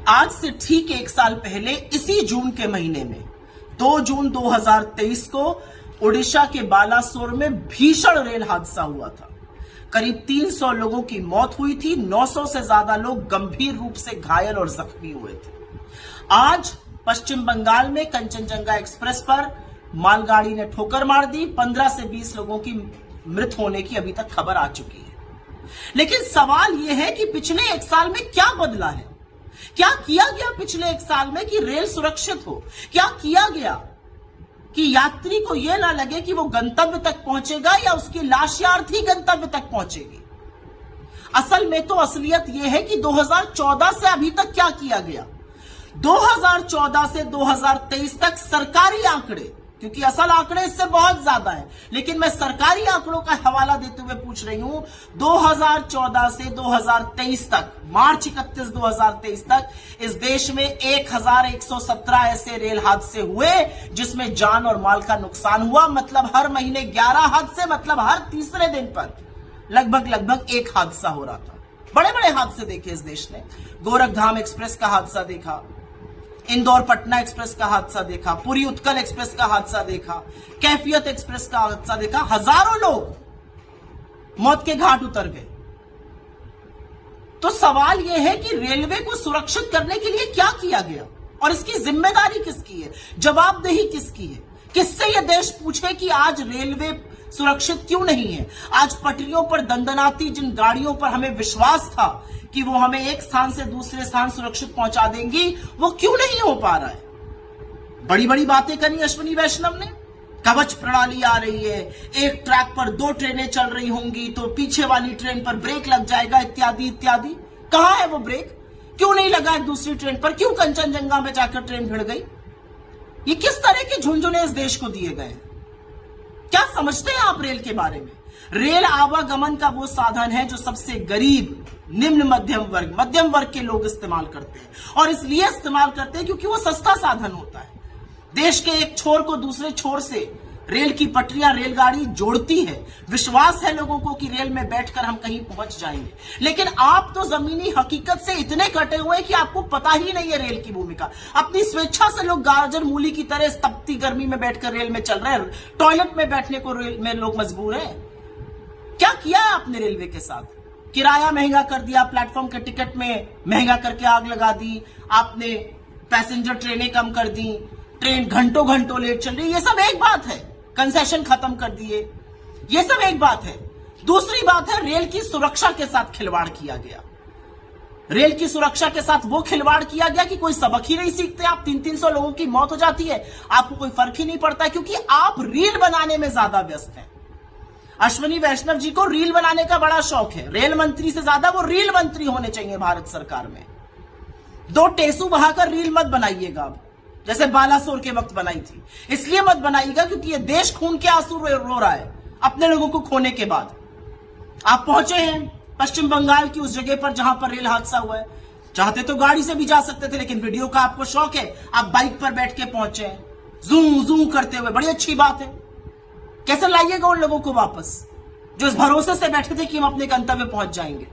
आज से ठीक एक साल पहले इसी जून के महीने में 2 जून 2023 को ओडिशा के बालासोर में भीषण रेल हादसा हुआ था। करीब 300 लोगों की मौत हुई थी, 900 से ज्यादा लोग गंभीर रूप से घायल और जख्मी हुए थे। आज पश्चिम बंगाल में कंचनजंगा एक्सप्रेस पर मालगाड़ी ने ठोकर मार दी। 15 से 20 लोगों की मृत होने की अभी तक खबर आ चुकी है। लेकिन सवाल यह है कि पिछले एक साल में क्या बदला है? क्या किया गया पिछले एक साल में कि रेल सुरक्षित हो? क्या किया गया कि यात्री को यह ना लगे कि वो गंतव्य तक पहुंचेगा या उसकी लाश या अर्थी गंतव्य तक पहुंचेगी? असल में तो असलियत यह है कि 2014 से अभी तक क्या किया गया। 2014 से 2023 तक सरकारी आंकड़े, क्योंकि असल आंकड़े इससे बहुत ज्यादा है, लेकिन मैं सरकारी आंकड़ों का हवाला देते हुए पूछ रही हूं। 2014 से 2023 तक, मार्च 31, 2023 तक इस देश में 1117 ऐसे रेल हादसे हुए जिसमें जान और माल का नुकसान हुआ। मतलब हर महीने 11 हादसे, मतलब हर तीसरे दिन पर लगभग एक हादसा हो रहा था। बड़े बड़े हादसे देखे इस देश ने। गोरखधाम एक्सप्रेस का हादसा देखा, इंदौर पटना एक्सप्रेस का हादसा देखा, पुरी उत्कल एक्सप्रेस का हादसा देखा, कैफियत एक्सप्रेस का हादसा देखा। हजारों लोग मौत के घाट उतर गए। तो सवाल यह है कि रेलवे को सुरक्षित करने के लिए क्या किया गया और इसकी जिम्मेदारी किसकी है, जवाबदेही किसकी है? किससे यह देश पूछे कि आज रेलवे सुरक्षित क्यों नहीं है? आज पटरियों पर दंदनाती जिन गाड़ियों पर हमें विश्वास था कि वो हमें एक स्थान से दूसरे स्थान सुरक्षित पहुंचा देंगी, वो क्यों नहीं हो पा रहा है? बड़ी बड़ी बातें करी अश्विनी वैष्णव ने। कवच प्रणाली आ रही है, एक ट्रैक पर 2 ट्रेनें चल रही होंगी तो पीछे वाली ट्रेन पर ब्रेक लग जाएगा, इत्यादि इत्यादि। कहां है वो ब्रेक? क्यों नहीं लगा एक दूसरी ट्रेन पर? क्यों कंचनजंगा में जाकर ट्रेन भिड़ गई? ये किस तरह के झुंझुने इस देश को दिए गए? क्या समझते हैं आप रेल के बारे में? रेल आवागमन का वो साधन है जो सबसे गरीब, निम्न मध्यम वर्ग के लोग इस्तेमाल करते हैं, और इसलिए इस्तेमाल करते हैं क्योंकि वो सस्ता साधन होता है। देश के एक छोर को दूसरे छोर से रेल की पटरियां, रेलगाड़ी जोड़ती है। विश्वास है लोगों को कि रेल में बैठकर हम कहीं पहुंच जाएंगे। लेकिन आप तो जमीनी हकीकत से इतने कटे हुए हैं कि आपको पता ही नहीं है रेल की भूमिका। अपनी स्वेच्छा से लोग गाजर मूली की तरह तपती गर्मी में बैठकर रेल में चल रहे हैं। टॉयलेट में बैठने को रेल में लोग मजबूर हैं। क्या किया है आपने रेलवे के साथ? किराया महंगा कर दिया, प्लेटफॉर्म के टिकट में महंगा करके आग लगा दी, आपने पैसेंजर ट्रेनें कम कर दी, ट्रेन घंटों घंटों लेट चल रही। ये सब एक बात है, कंसेशन खत्म कर दिए, ये सब एक बात है। दूसरी बात है, रेल की सुरक्षा के साथ खिलवाड़ किया गया। रेल की सुरक्षा के साथ वो खिलवाड़ किया गया कि कोई सबक ही नहीं सीखते आप। 300 लोगों की मौत हो जाती है, आपको कोई फर्क ही नहीं पड़ता, क्योंकि आप रील बनाने में ज्यादा व्यस्त हैं। अश्विनी वैष्णव जी को रील बनाने का बड़ा शौक है। रेल मंत्री से ज्यादा वो रील मंत्री होने चाहिए भारत सरकार में। 2 टेसू बहाकर रील मत बनाइएगा अब, जैसे बालासोर के वक्त बनाई थी। इसलिए मत बनाइएगा क्योंकि ये देश खून के आंसू रो रहा है अपने लोगों को खोने के बाद। आप पहुंचे हैं पश्चिम बंगाल की उस जगह पर जहां पर रेल हादसा हुआ है। चाहते तो गाड़ी से भी जा सकते थे, लेकिन वीडियो का आपको शौक है, आप बाइक पर बैठ के पहुंचे हैं, जूम जूम करते हुए। बड़ी अच्छी बात है। कैसे लाइएगा उन लोगों को वापस जो इस भरोसे से बैठे थे कि हम अपने गंतव्य पहुंच जाएंगे,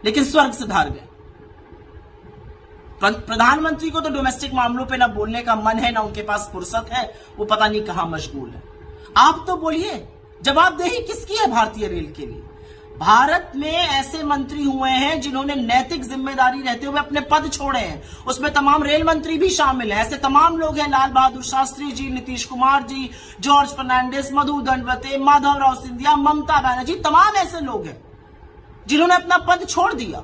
लेकिन स्वर्ग से धार गए। प्रधानमंत्री को तो डोमेस्टिक मामलों पे ना बोलने का मन है, ना उनके पास फुर्सत है, वो पता नहीं कहां मशगूल है। आप तो बोलिए, जवाबदेही किसकी है भारतीय रेल के लिए? भारत में ऐसे मंत्री हुए हैं जिन्होंने नैतिक जिम्मेदारी रहते हुए अपने पद छोड़े हैं। उसमें तमाम रेल मंत्री भी शामिल हैं। ऐसे तमाम लोग हैं, लाल बहादुर शास्त्री जी, नीतीश कुमार जी, जॉर्ज फर्नांडिस, मधु दंडवते, माधवराव सिंधिया, ममता बनर्जी, तमाम ऐसे लोग हैं जिन्होंने अपना पद छोड़ दिया।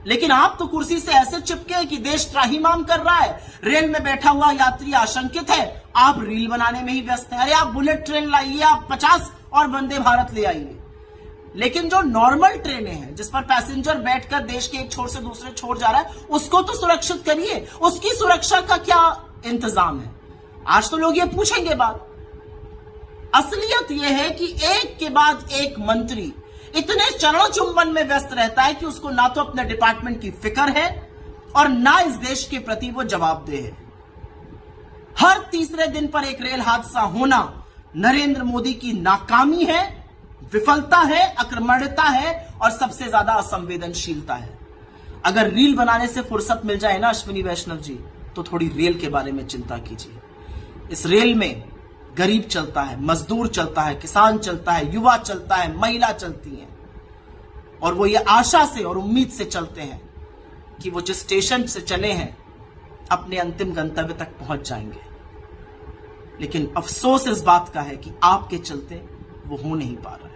लेकिन आप तो कुर्सी से ऐसे चिपके हैं कि देश त्राहिमाम कर रहा है, रेल में बैठा हुआ यात्री आशंकित है, आप रील बनाने में ही व्यस्त हैं। अरे आप बुलेट ट्रेन लाइए, आप 50 और वंदे भारत ले आइए, लेकिन जो नॉर्मल ट्रेनें हैं जिस पर पैसेंजर बैठकर देश के एक छोर से दूसरे छोर जा रहा है, उसको तो सुरक्षित करिए। उसकी सुरक्षा का क्या इंतजाम है? आज तो लोग ये पूछेंगे बात। असलियत यह है कि एक के बाद एक मंत्री इतने चरण चुंबन में व्यस्त रहता है कि उसको ना तो अपने डिपार्टमेंट की फिक्र है और ना इस देश के प्रति वो जवाबदेह है। हर तीसरे दिन पर एक रेल हादसा होना नरेंद्र मोदी की नाकामी है, विफलता है, अक्रमण्यता है और सबसे ज्यादा असंवेदनशीलता है। अगर रील बनाने से फुर्सत मिल जाए ना अश्विनी वैष्णव जी, तो थोड़ी रेल के बारे में चिंता कीजिए। इस रेल में गरीब चलता है, मजदूर चलता है, किसान चलता है, युवा चलता है, महिला चलती है, और वो ये आशा से और उम्मीद से चलते हैं कि वो जिस स्टेशन से चले हैं अपने अंतिम गंतव्य तक पहुंच जाएंगे। लेकिन अफसोस इस बात का है कि आपके चलते वो हो नहीं पा रहा है।